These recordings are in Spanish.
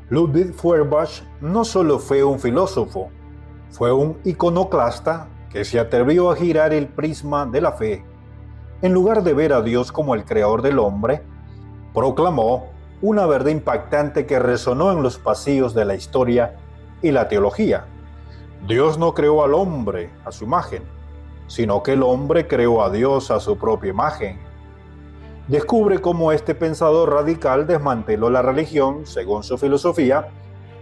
Ludwig Feuerbach no solo fue un filósofo, fue un iconoclasta que se atrevió a girar el prisma de la fe. En lugar de ver a Dios como el creador del hombre, proclamó una verdad impactante que resonó en los pasillos de la historia y la teología. Dios no creó al hombre a su imagen, sino que el hombre creó a Dios a su propia imagen. Descubre cómo este pensador radical desmanteló la religión, según su filosofía,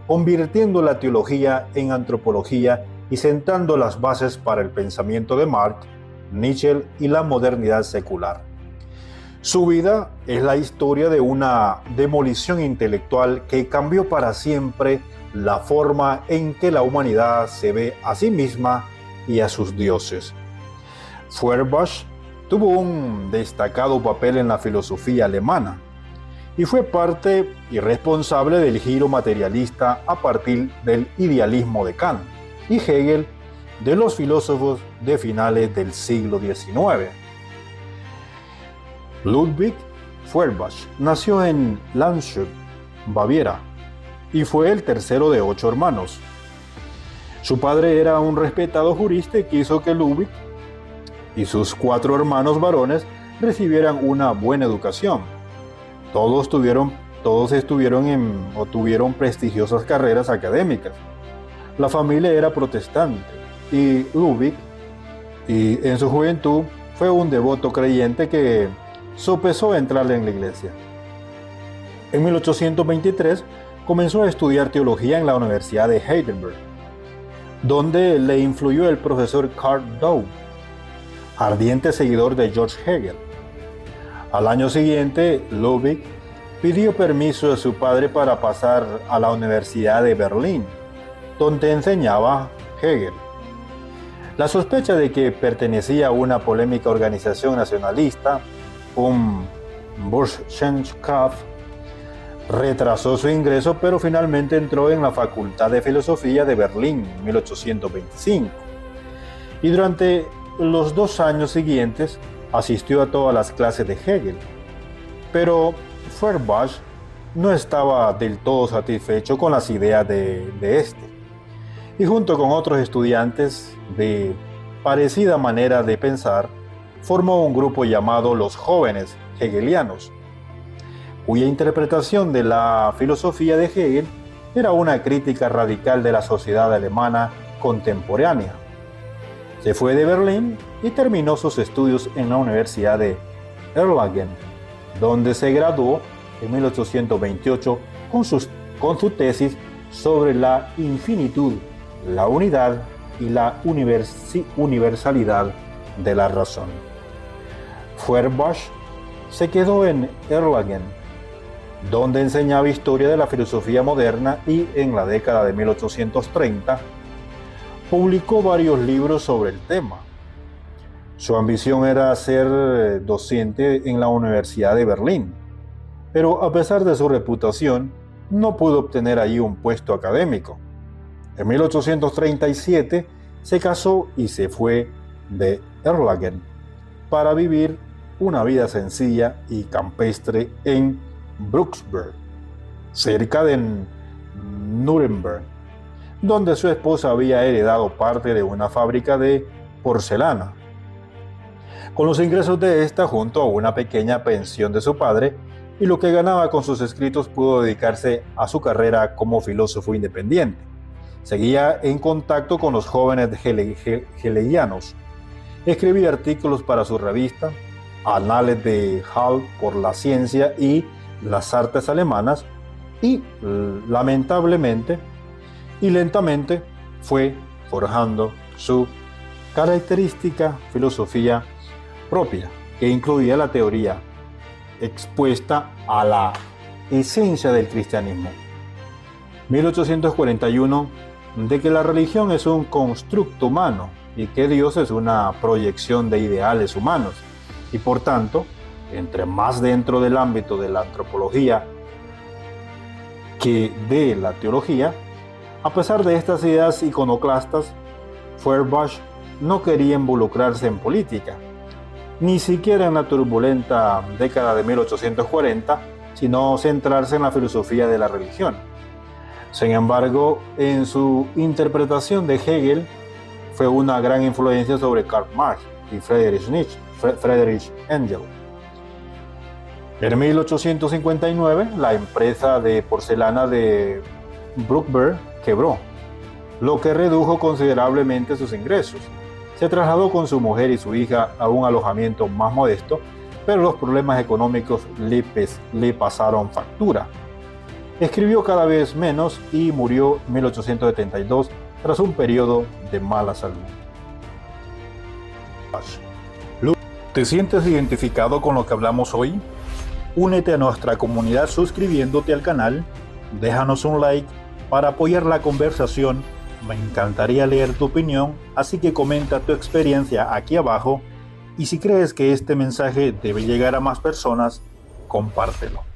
convirtiendo la teología en antropología y sentando las bases para el pensamiento de Marx, Nietzsche y la modernidad secular. Su vida es la historia de una demolición intelectual que cambió para siempre la forma en que la humanidad se ve a sí misma y a sus dioses. Feuerbach tuvo un destacado papel en la filosofía alemana y fue parte y responsable del giro materialista a partir del idealismo de Kant y Hegel de los filósofos de finales del siglo XIX. Ludwig Feuerbach nació en Landshut, Baviera, y fue el tercero de 8 hermanos. Su padre era un respetado jurista y quiso que Ludwig y sus 4 hermanos varones recibieran una buena educación. Todos tuvieron prestigiosas carreras académicas. La familia era protestante y Ludwig, en su juventud, fue un devoto creyente que sopesó entrar en la iglesia. En 1823 comenzó a estudiar teología en la Universidad de Heidelberg, donde le influyó el profesor Karl Dau, ardiente seguidor de George Hegel. Al año siguiente, Ludwig pidió permiso de su padre para pasar a la Universidad de Berlín, donde enseñaba Hegel. La sospecha de que pertenecía a una polémica organización nacionalista, Burschenschaft, retrasó su ingreso, pero finalmente entró en la Facultad de Filosofía de Berlín en 1825. Y durante los 2 años siguientes asistió a todas las clases de Hegel. Pero Feuerbach no estaba del todo satisfecho con las ideas de este. Y junto con otros estudiantes de parecida manera de pensar, formó un grupo llamado los Jóvenes Hegelianos, cuya interpretación de la filosofía de Hegel era una crítica radical de la sociedad alemana contemporánea. Se fue de Berlín y terminó sus estudios en la Universidad de Erlangen, donde se graduó en 1828 con su tesis sobre la infinitud, la unidad y la universalidad de la razón. Feuerbach se quedó en Erlangen, donde enseñaba historia de la filosofía moderna y en la década de 1830 publicó varios libros sobre el tema. Su ambición era ser docente en la Universidad de Berlín, pero a pesar de su reputación, no pudo obtener allí un puesto académico. En 1837 se casó y se fue de Erlangen para vivir una vida sencilla y campestre en Brucksberg, cerca de Nuremberg, donde su esposa había heredado parte de una fábrica de porcelana. Con los ingresos de esta, junto a una pequeña pensión de su padre y lo que ganaba con sus escritos, pudo dedicarse a su carrera como filósofo independiente. Seguía en contacto con los jóvenes hegelianos. Escribía artículos para su revista, Anales de Hall por la ciencia y las artes alemanas, y lentamente fue forjando su característica filosofía propia, que incluía la teoría expuesta a la esencia del cristianismo. 1841, de que la religión es un constructo humano y que Dios es una proyección de ideales humanos, y por tanto, entre más dentro del ámbito de la antropología que de la teología. A pesar de estas ideas iconoclastas, Feuerbach no quería involucrarse en política. Ni siquiera en la turbulenta década de 1840 sino centrarse en la filosofía de la religión. Sin embargo, en su interpretación de Hegel fue una gran influencia sobre Karl Marx y Friedrich Engels. En 1859, la empresa de porcelana de Bruckberg quebró, lo que redujo considerablemente sus ingresos. Se trasladó con su mujer y su hija a un alojamiento más modesto, pero los problemas económicos le pasaron factura. Escribió cada vez menos y murió en 1872 tras un periodo de mala salud. ¿Te sientes identificado con lo que hablamos hoy? Únete a nuestra comunidad suscribiéndote al canal, déjanos un like para apoyar la conversación. Me encantaría leer tu opinión, así que comenta tu experiencia aquí abajo y si crees que este mensaje debe llegar a más personas, compártelo.